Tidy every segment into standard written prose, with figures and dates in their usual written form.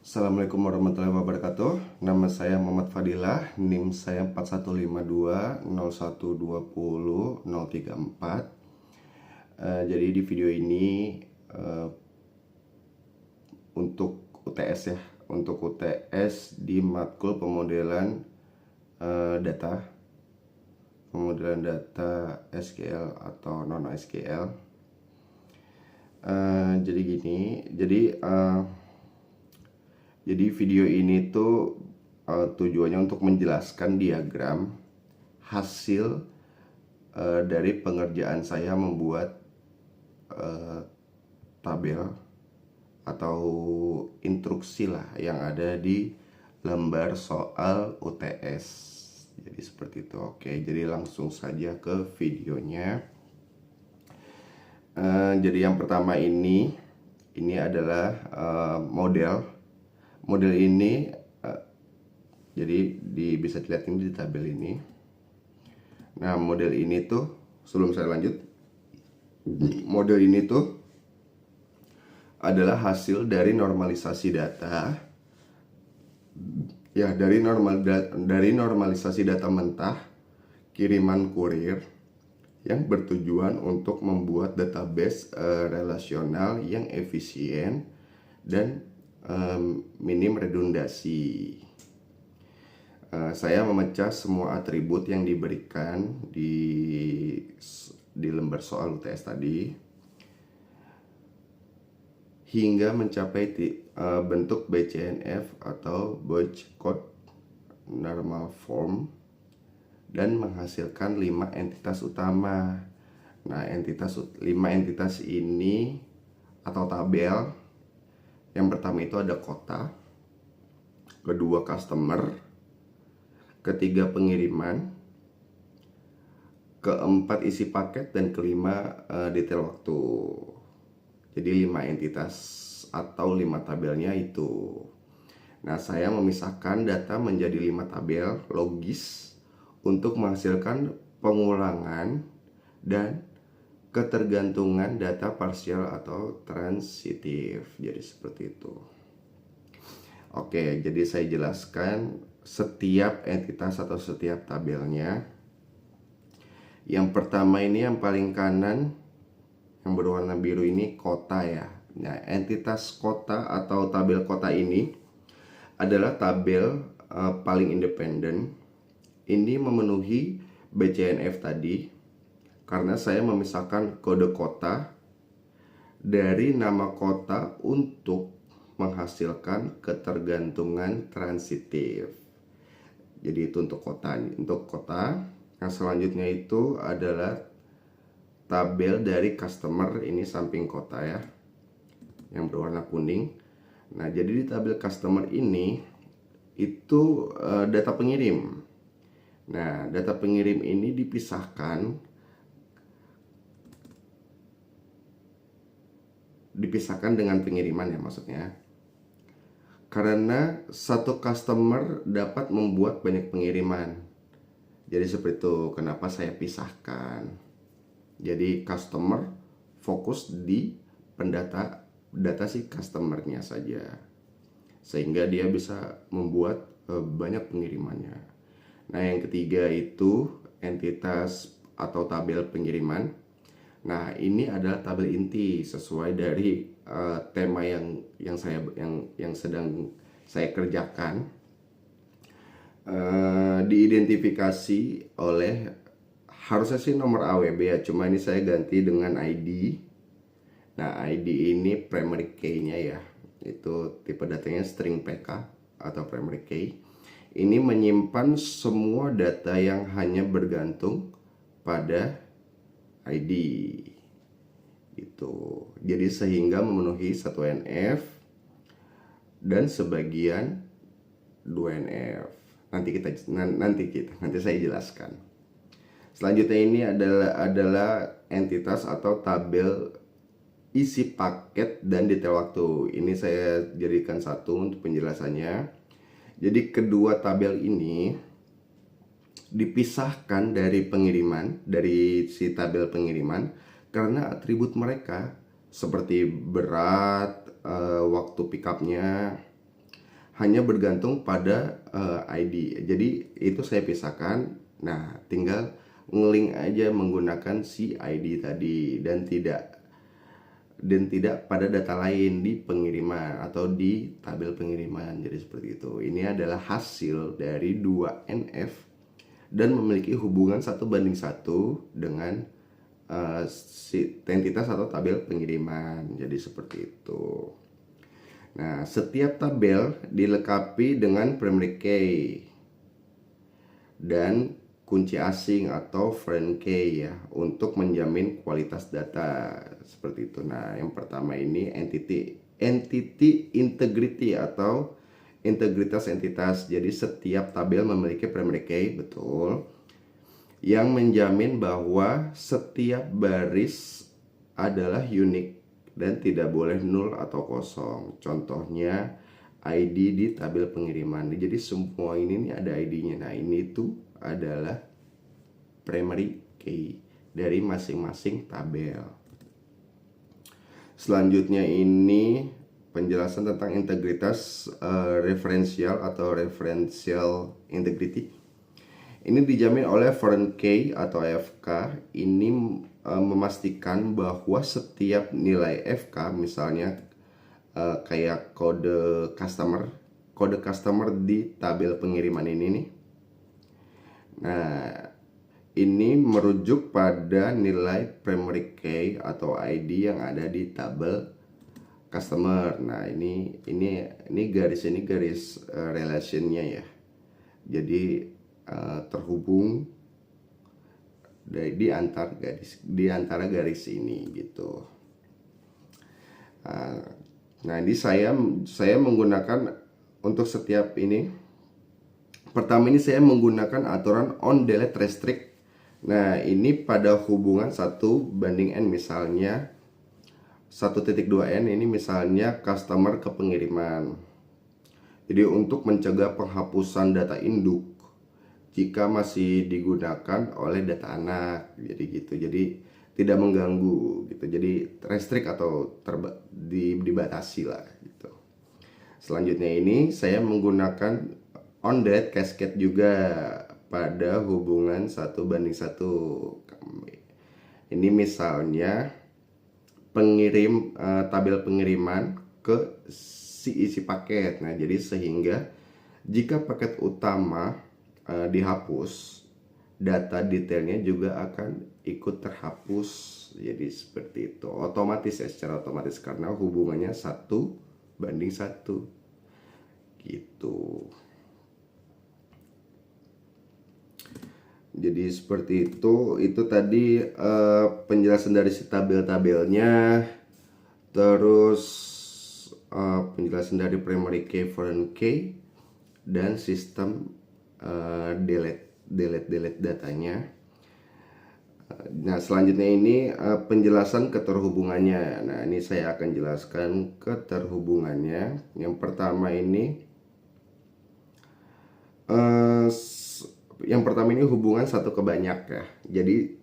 Assalamualaikum warahmatullahi wabarakatuh. Nama saya Muhammad Fadilah, NIM saya 415201200034. Jadi di video ini untuk UTS ya, untuk UTS di matkul pemodelan data SQL atau non SQL. Jadi gini, jadi video ini tuh tujuannya untuk menjelaskan diagram hasil dari pengerjaan saya membuat tabel atau instruksi lah yang ada di lembar soal UTS. Jadi seperti itu. Oke, jadi langsung saja ke videonya. Jadi yang pertama ini adalah model ini, jadi bisa dilihat ini di tabel ini. Nah, model ini tuh, sebelum saya lanjut, model ini tuh adalah hasil dari normalisasi data ya, dari normalisasi data mentah kiriman kurir yang bertujuan untuk membuat database relasional yang efisien dan minim redundasi. Saya memecah semua atribut yang diberikan di lembar soal UTS tadi hingga mencapai bentuk BCNF atau Booch Code Normal Form dan menghasilkan 5 entitas utama. Nah, 5 entitas ini atau tabel, yang pertama itu ada kota, kedua customer, ketiga pengiriman, keempat isi paket, dan kelima detail waktu. Jadi 5 entitas atau 5 tabelnya itu. Nah, saya memisahkan data menjadi 5 tabel logis untuk menghasilkan pengulangan dan ketergantungan data parsial atau transitif. Jadi seperti itu. Oke, jadi saya jelaskan setiap entitas atau setiap tabelnya. Yang pertama ini yang paling kanan yang berwarna biru ini kota ya. Nah, entitas kota atau tabel kota ini adalah tabel paling independen. Ini memenuhi BCNF tadi karena saya memisahkan kode kota dari nama kota untuk menghasilkan ketergantungan transitif. Jadi itu untuk kota. Yang selanjutnya itu adalah tabel dari customer, ini samping kota ya, yang berwarna kuning. Nah, jadi di tabel customer ini itu data pengirim. Nah, data pengirim ini dipisahkan dengan pengiriman ya, maksudnya karena satu customer dapat membuat banyak pengiriman. Jadi seperti itu kenapa saya pisahkan. Jadi customer fokus di data si customernya saja, sehingga dia bisa membuat banyak pengirimannya. Nah, yang ketiga itu entitas atau tabel pengiriman. Nah, ini adalah tabel inti sesuai dari tema yang sedang saya kerjakan. Diidentifikasi oleh, harusnya sih nomor AWB ya, cuma ini saya ganti dengan ID. Nah, ID ini primary key-nya ya, itu tipe datanya string PK atau primary key. Ini menyimpan semua data yang hanya bergantung pada ID itu. Jadi sehingga memenuhi 1NF dan sebagian 2NF. Nanti saya jelaskan. Selanjutnya ini adalah entitas atau tabel isi paket dan detail waktu. Ini saya jadikan satu untuk penjelasannya. Jadi kedua tabel ini dipisahkan dari pengiriman, dari si tabel pengiriman, karena atribut mereka seperti berat, waktu pickupnya, hanya bergantung pada ID. Jadi itu saya pisahkan. Nah, tinggal ngelink aja menggunakan si ID tadi, dan tidak pada data lain di pengiriman atau di tabel pengiriman. Jadi seperti itu. Ini adalah hasil dari 2 NF dan memiliki hubungan 1:1 dengan si entitas atau tabel pengiriman. Jadi seperti itu. Nah, setiap tabel dilengkapi dengan primary key dan kunci asing atau foreign key ya, untuk menjamin kualitas data seperti itu. Nah, yang pertama ini entity integrity atau integritas entitas. Jadi setiap tabel memiliki primary key, betul, yang menjamin bahwa setiap baris adalah unik dan tidak boleh nol atau kosong. Contohnya ID di tabel pengiriman. Jadi semua ini nih ada ID-nya. Nah, ini tuh adalah primary key dari masing-masing tabel. Selanjutnya ini penjelasan tentang integritas referensial atau referential integrity. Ini dijamin oleh foreign key atau FK. Ini memastikan bahwa setiap nilai FK, misalnya kayak kode customer di tabel pengiriman ini nih. Nah, ini merujuk pada nilai primary key atau ID yang ada di tabel customer. Nah, ini garis relationnya ya. Jadi terhubung di antara garis ini gitu. Nah, ini saya menggunakan untuk setiap ini. Pertama ini saya menggunakan aturan on delete restrict. Nah, ini pada hubungan 1:n, misalnya 1.2n ini misalnya customer ke pengiriman. Jadi untuk mencegah penghapusan data induk jika masih digunakan oleh data anak, jadi gitu. Jadi tidak mengganggu gitu. Jadi restrict atau dibatasi lah gitu. Selanjutnya ini saya menggunakan on delete cascade juga pada hubungan 1:1. Ini misalnya pengirim tabel pengiriman ke si isi paket. Nah, jadi sehingga jika paket utama dihapus, data detailnya juga akan ikut terhapus. Jadi seperti itu, otomatis ya, secara otomatis karena hubungannya 1:1 gitu. Jadi seperti itu tadi penjelasan dari si tabel-tabelnya. Terus penjelasan dari primary key, foreign key, dan sistem delete datanya. Nah, selanjutnya ini penjelasan keterhubungannya. Nah, ini saya akan jelaskan keterhubungannya. Yang pertama ini hubungan satu ke banyak ya. Jadi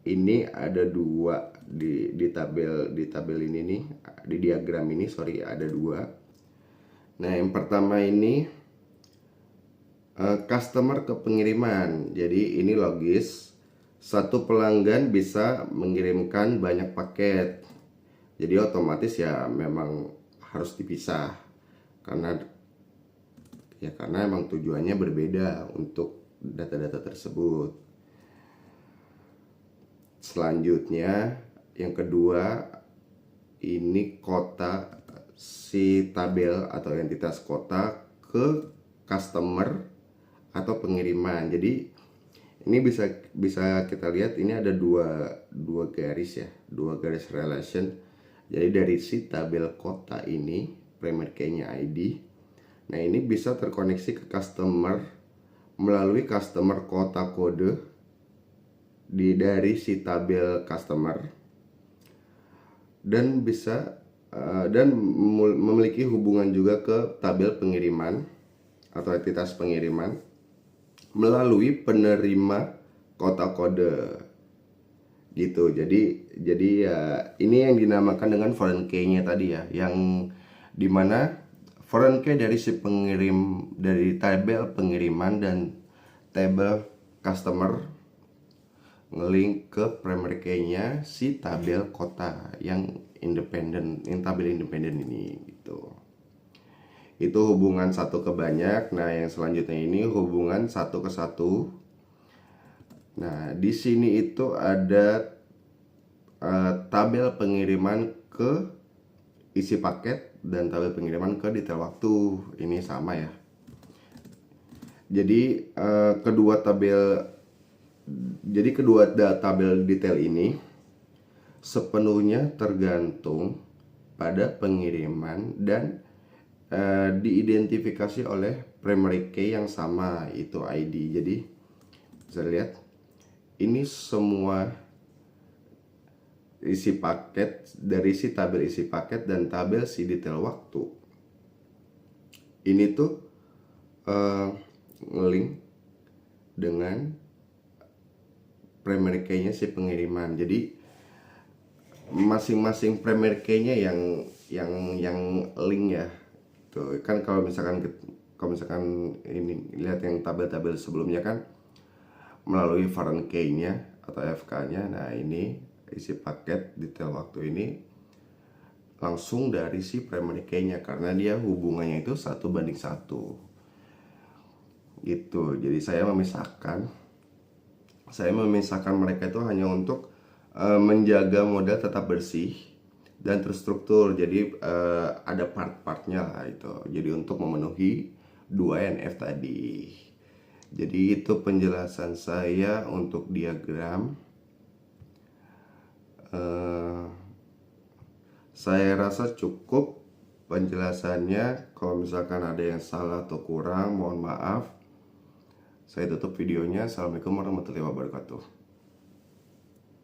ini ada dua di tabel ini nih, di diagram ini, ada dua. Nah, yang pertama ini customer ke pengiriman. Jadi ini logis, satu pelanggan bisa mengirimkan banyak paket. Jadi otomatis ya memang harus dipisah karena emang tujuannya berbeda untuk data-data tersebut. Selanjutnya yang kedua ini kota, si tabel atau entitas kota ke customer atau pengiriman. Jadi ini bisa kita lihat ini ada dua garis ya, dua garis relation. Jadi dari si tabel kota ini primary key-nya ID. Nah, ini bisa terkoneksi ke customer melalui customer kota kode dari si tabel customer, dan memiliki hubungan juga ke tabel pengiriman atau entitas pengiriman melalui penerima kota kode gitu. Jadi ya ini yang dinamakan dengan foreign key-nya tadi ya, yang dimana foreign key dari si pengirim, dari tabel pengiriman dan tabel customer ngelink ke primary key-nya si tabel kota yang independen, yang tabel independen ini gitu. Itu hubungan satu ke banyak. Nah, yang selanjutnya ini hubungan satu ke satu. Nah, di sini itu ada tabel pengiriman ke isi paket dan tabel pengiriman ke detail waktu. Ini sama ya. Jadi kedua tabel detail ini sepenuhnya tergantung pada pengiriman dan diidentifikasi oleh primary key yang sama, itu ID. Jadi bisa lihat ini semua isi paket dari si tabel isi paket dan tabel si detail waktu ini tuh ngelink dengan primary key-nya si pengiriman. Jadi masing-masing primary key-nya yang link ya. Tuh kan kalau misalkan ini lihat yang tabel-tabel sebelumnya kan melalui foreign key-nya atau FK-nya. Nah, ini isi paket detail waktu ini langsung dari si primary key-nya karena dia hubungannya itu 1:1 gitu. Jadi saya memisahkan mereka itu hanya untuk menjaga model tetap bersih dan terstruktur. Jadi ada part-partnya lah itu. Jadi untuk memenuhi 2NF tadi. Jadi itu penjelasan saya untuk diagram. Saya rasa cukup penjelasannya. Kalau misalkan ada yang salah atau kurang, mohon maaf. Saya tutup videonya. Assalamualaikum warahmatullahi wabarakatuh.